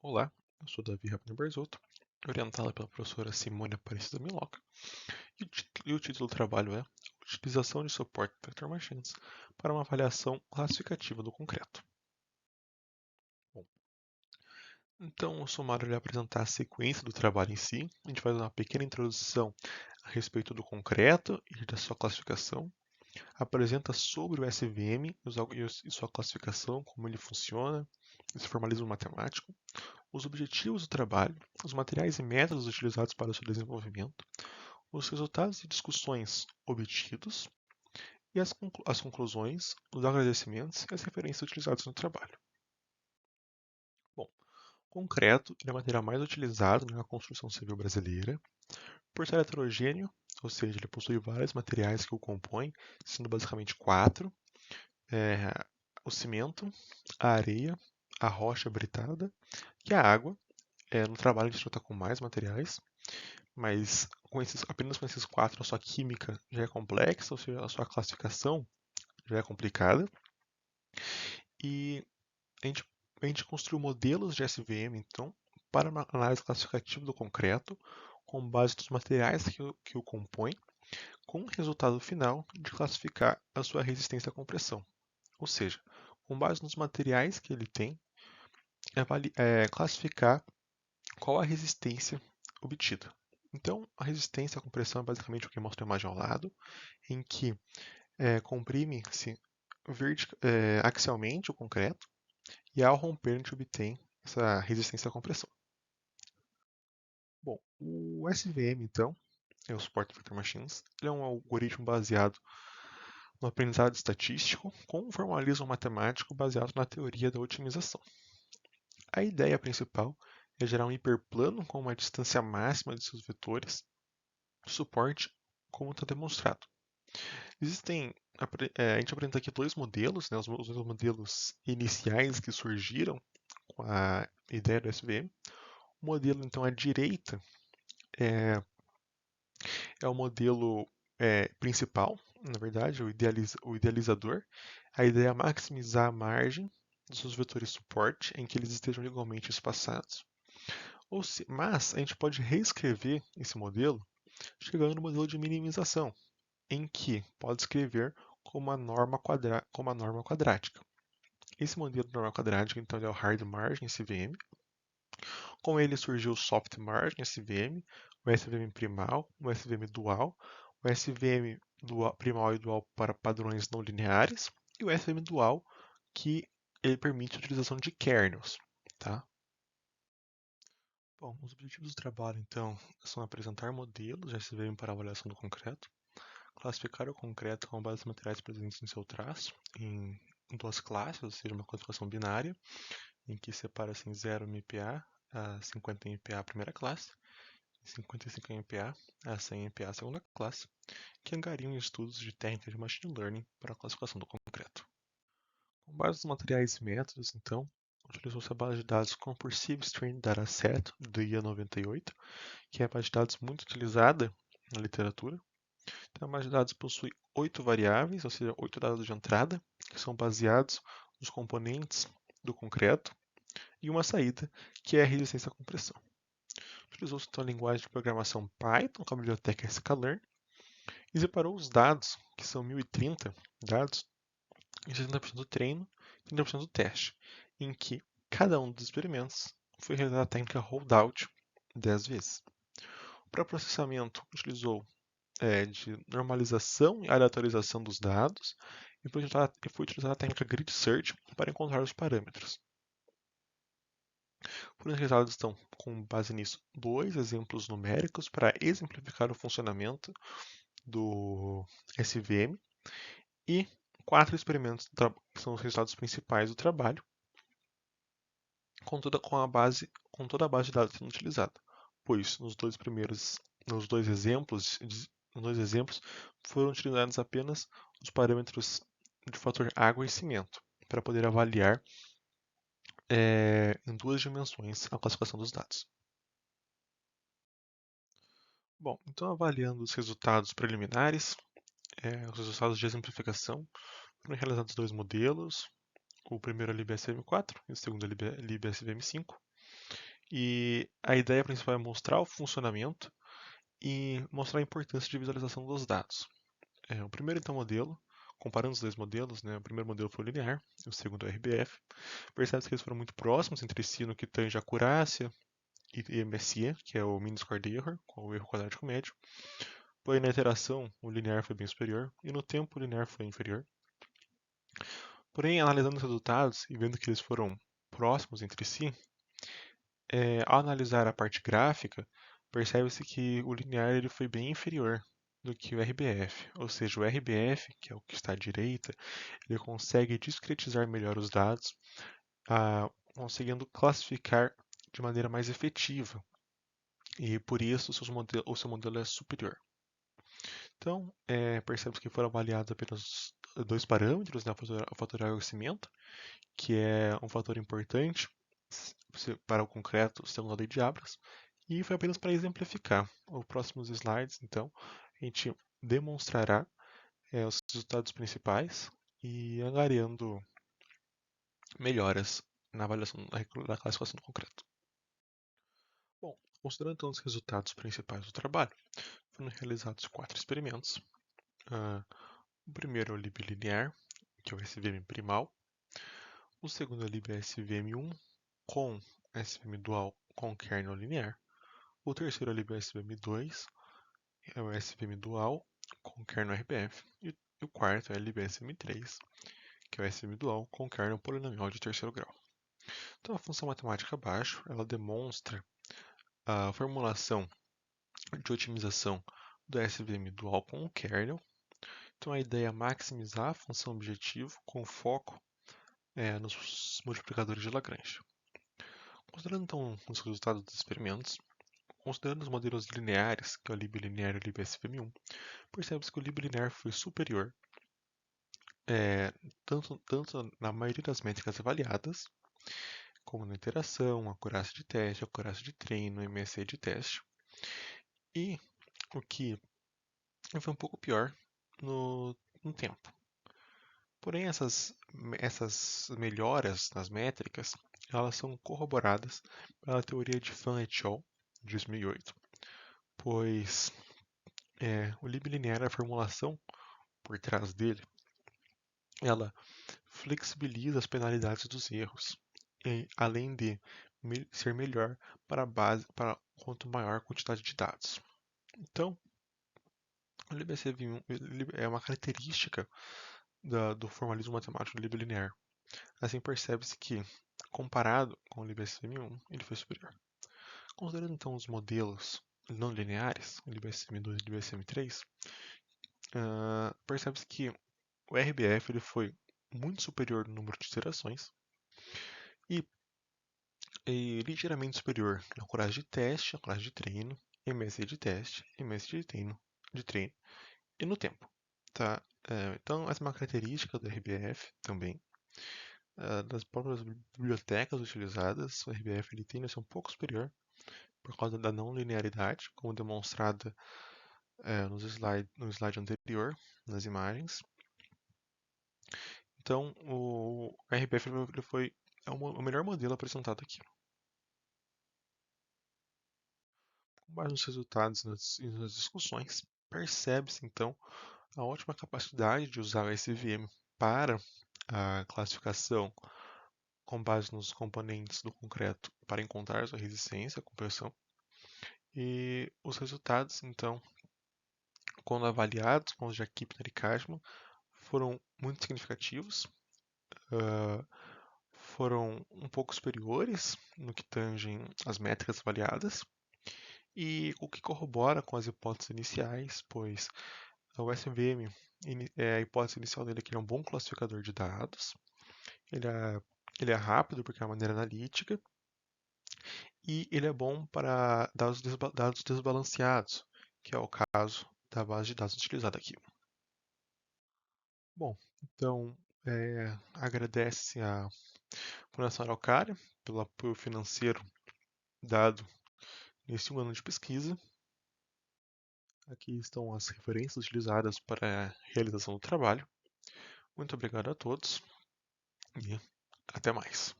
Olá, eu sou Davi Rapner Barzotto, orientado pela professora Simone Aparecida Miloca, e o título do trabalho é Utilização de suporte Vector Machines para uma avaliação classificativa do concreto. Bom, então, o sumário vai apresentar a sequência do trabalho em si. A gente faz uma pequena introdução a respeito do concreto e da sua classificação. Apresenta sobre o SVM e sua classificação, como ele funciona, esse formalismo matemático, os objetivos do trabalho, os materiais e métodos utilizados para o seu desenvolvimento, os resultados e discussões obtidos e as conclusões, os agradecimentos e as referências utilizadas no trabalho. Bom, concreto é o material mais utilizado na construção civil brasileira, por ser heterogêneo, ou seja, ele possui vários materiais que o compõem, sendo basicamente quatro: é, o cimento, a areia, a rocha britada e a água. No trabalho a gente trata com mais materiais, mas apenas com esses quatro a sua química já é complexa, ou seja, a sua classificação já é complicada. E a gente, a gente construiu modelos de SVM, então, para uma análise classificativa do concreto, com base nos materiais que o compõem, com o resultado final de classificar a sua resistência à compressão. Ou seja, com base nos materiais que ele tem, classificar qual a resistência obtida. Então, a resistência à compressão é basicamente o que mostra a imagem ao lado, em que comprime-se axialmente o concreto e ao romper a gente obtém essa resistência à compressão. Bom, o SVM, então, é o Support Vector Machines. Ele é um algoritmo baseado no aprendizado estatístico com um formalismo matemático baseado na teoria da otimização. A ideia principal é gerar um hiperplano com uma distância máxima de seus vetores de suporte, como está demonstrado. A gente apresenta aqui dois modelos, né, os dois modelos iniciais que surgiram com a ideia do SVM. O modelo, então, à direita é, é o modelo principal, na verdade, o idealizador. A ideia é maximizar a margem dos seus vetores de suporte em que eles estejam igualmente espaçados. Mas a gente pode reescrever esse modelo chegando no modelo de minimização, em que pode escrever como a norma quadrática. Esse modelo de norma quadrática, então, é o Hard Margin SVM. Com ele surgiu o Soft Margin SVM, o SVM primal, o SVM dual, o SVM primal e dual para padrões não lineares e o SVM dual, que ele permite a utilização de kernels. Tá? Bom, os objetivos do trabalho, então, são apresentar modelos de SVM para avaliação do concreto, classificar o concreto com base nos materiais presentes em seu traço, em duas classes, ou seja, uma classificação binária, em que separa-se em 0 MPa a 50 MPa a primeira classe, 55 MPa a 100 MPa a segunda classe, que angariam estudos de técnicas de machine learning para a classificação do concreto. Com base nos materiais e métodos, então, utilizou-se a base de dados Comprehensive Strain Dataset do IA 98, que é a base de dados muito utilizada na literatura. Então, a base de dados possui 8 variáveis, ou seja, 8 dados de entrada, que são baseados nos componentes do concreto, e uma saída, que é a resistência à compressão. Utilizou-se então a linguagem de programação Python com a biblioteca sklearn e separou os dados, que são 1030 dados, em 60% do treino e 30% do teste, em que cada um dos experimentos foi realizada a técnica holdout 10 vezes. Para o processamento, utilizou de normalização e aleatorização dos dados e foi utilizada a técnica grid search para encontrar os parâmetros. Foram realizados, então, com base nisso, dois exemplos numéricos para exemplificar o funcionamento do SVM e quatro experimentos que são os resultados principais do trabalho, com toda a base de dados sendo utilizada, pois nos dois exemplos foram utilizados apenas os parâmetros de fator água e cimento para poder avaliar em duas dimensões a classificação dos dados. Bom, então avaliando os resultados preliminares, os resultados de exemplificação, foram realizados dois modelos, o primeiro é LibSVM4 e o segundo é LibSVM5. E a ideia principal é mostrar o funcionamento e mostrar a importância de visualização dos dados. O primeiro então modelo, comparando os dois modelos, né, o primeiro modelo foi o linear, o segundo é o RBF. Percebe-se que eles foram muito próximos entre si no que tange a acurácia e MSE, que é o Mean Squared Error, com o erro quadrático médio. Porém, na iteração, o linear foi bem superior e no tempo o linear foi inferior. Porém, analisando os resultados e vendo que eles foram próximos entre si, ao analisar a parte gráfica, percebe-se que o linear ele foi bem inferior do que o RBF. Ou seja, o RBF, que é o que está à direita, ele consegue discretizar melhor os dados, conseguindo classificar de maneira mais efetiva. E por isso o seu modelo é superior. Então, percebe-se que foram avaliados apenas dois parâmetros, né, o fator crescimento, que é um fator importante para o concreto segundo a lei de Abras, e foi apenas para exemplificar. Os próximos slides, então, a gente demonstrará os resultados principais e angariando melhoras na avaliação da classificação do concreto. Bom, considerando então os resultados principais do trabalho, foram realizados 4 experimentos. O primeiro é o libilinear, que é o SVM primal. O segundo é o LibSVM1 com SVM dual com kernel linear. O terceiro é o LibSVM2, é o SVM dual com kernel RBF. E o quarto é o LibSVM3, que é o SVM dual com kernel polinomial de terceiro grau. Então, a função matemática abaixo, ela demonstra a formulação de otimização do SVM dual com o kernel. Então, a ideia é maximizar a função objetivo com foco nos multiplicadores de Lagrange. Considerando então os resultados dos experimentos, considerando os modelos lineares, que é o libilinear e o libSVM1, percebe-se que o libilinear foi superior tanto na maioria das métricas avaliadas, como na interação, acurácia de teste, acurácia de treino, MSE de teste, e o que foi um pouco pior no tempo. Porém, essas melhoras nas métricas, elas são corroboradas pela teoria de Fan et al. De 2008, pois o libilinear, a formulação por trás dele, ela flexibiliza as penalidades dos erros, além de ser melhor para a base, para quanto maior a quantidade de dados. Então, o LibCV1 é uma característica do formalismo matemático libilinear. Assim, percebe-se que, comparado com o LibCV1, ele foi superior. Considerando então os modelos não lineares, o LibCV2 e o LibCV3, percebe-se que o RBF ele foi muito superior no número de iterações e, ligeiramente superior na coragem de teste, na coragem de treino, MSE de teste, MSE de treino e no tempo. Tá? Então, essa é uma característica do RBF também. Das próprias bibliotecas utilizadas, o RBF ele tende a ser um pouco superior por causa da não linearidade, como demonstrada no slide anterior, nas imagens. Então, o RBF ele foi o melhor modelo apresentado aqui. Com base nos resultados e nas discussões, percebe-se então a ótima capacidade de usar o SVM para a classificação com base nos componentes do concreto para encontrar sua resistência à compressão. E os resultados, então, quando avaliados com os de Kipner e Kashman, foram muito significativos, foram um pouco superiores no que tangem as métricas avaliadas, e o que corrobora com as hipóteses iniciais, pois o SVM, a hipótese inicial dele é que ele é um bom classificador de dados, ele é rápido porque é uma maneira analítica, e ele é bom para dados desbalanceados, que é o caso da base de dados utilizada aqui. Bom, então agradece a Fundação Araucária pelo apoio financeiro dado nesse ano de pesquisa. Aqui estão as referências utilizadas para a realização do trabalho. Muito obrigado a todos e até mais.